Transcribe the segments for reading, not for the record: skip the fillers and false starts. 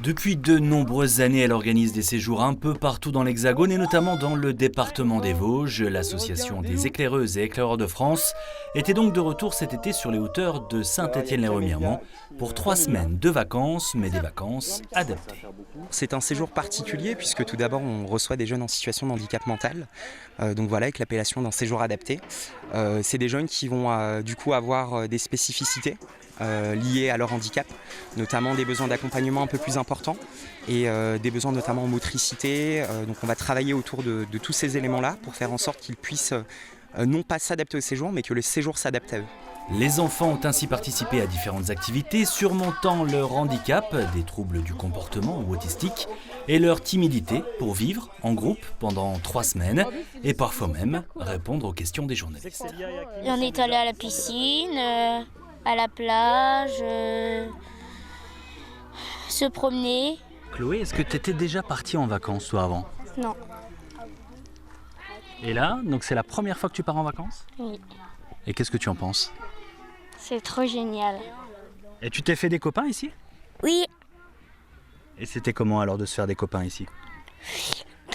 Depuis de nombreuses années, elle organise des séjours un peu partout dans l'Hexagone et notamment dans le département des Vosges. L'association des éclaireuses et éclaireurs de France était donc de retour cet été sur les hauteurs de Saint-Étienne-lès-Remiremont pour 3 semaines de vacances, mais des vacances adaptées. C'est un séjour particulier puisque tout d'abord on reçoit des jeunes en situation de handicap mental, donc voilà, avec l'appellation d'un séjour adapté. C'est des jeunes qui vont du coup avoir des spécificités liées à leur handicap, notamment des besoins d'accompagnement un peu plus importants et des besoins notamment en motricité. Donc on va travailler autour de tous ces éléments-là pour faire en sorte qu'ils puissent non pas s'adapter au séjour, mais que le séjour s'adapte à eux. Les enfants ont ainsi participé à différentes activités, surmontant leur handicap, des troubles du comportement ou autistiques, et leur timidité pour vivre en groupe pendant 3 semaines et parfois même répondre aux questions des journalistes. On est allé à la piscine, à la plage, se promener. Chloé, est-ce que tu étais déjà partie en vacances toi avant ? Non. Et là, donc c'est la première fois que tu pars en vacances ? Oui. Et qu'est-ce que tu en penses ? C'est trop génial. Et tu t'es fait des copains ici ? Oui, Et c'était comment alors de se faire des copains ici ?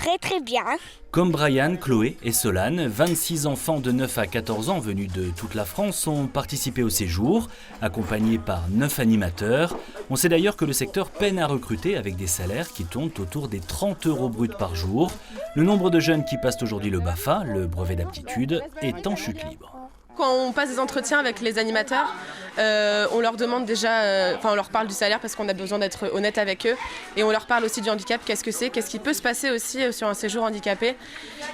très très bien. Comme Brian, Chloé et Solane, 26 enfants de 9 à 14 ans venus de toute la France ont participé au séjour, accompagnés par 9 animateurs. On sait d'ailleurs que le secteur peine à recruter avec des salaires qui tournent autour des 30 € bruts par jour. Le nombre de jeunes qui passent aujourd'hui le BAFA, le brevet d'aptitude, est en chute libre. Quand on passe des entretiens avec les animateurs, on leur demande déjà, on leur parle du salaire parce qu'on a besoin d'être honnête avec eux, et on leur parle aussi du handicap, qu'est-ce que c'est, qu'est-ce qui peut se passer aussi sur un séjour handicapé.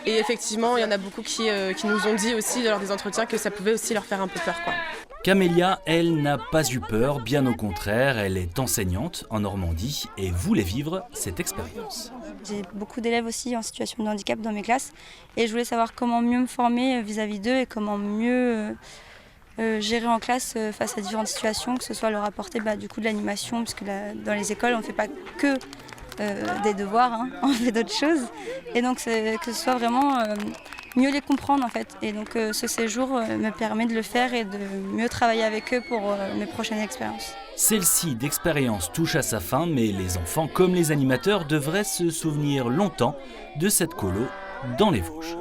Et effectivement, il y en a beaucoup qui nous ont dit aussi lors des entretiens que ça pouvait aussi leur faire un peu peur, quoi. Camélia, elle, n'a pas eu peur, bien au contraire, elle est enseignante en Normandie et voulait vivre cette expérience. J'ai beaucoup d'élèves aussi en situation de handicap dans mes classes et je voulais savoir comment mieux me former vis-à-vis d'eux et comment mieux gérer en classe face à différentes situations, que ce soit leur apporter du coup de l'animation, parce que dans les écoles on ne fait pas que des devoirs, hein, on fait d'autres choses. Et donc que ce soit vraiment mieux les comprendre en fait. Et donc ce séjour me permet de le faire et de mieux travailler avec eux pour mes prochaines expériences. Celle-ci d'expérience touche à sa fin, mais les enfants comme les animateurs devraient se souvenir longtemps de cette colo dans les Vosges.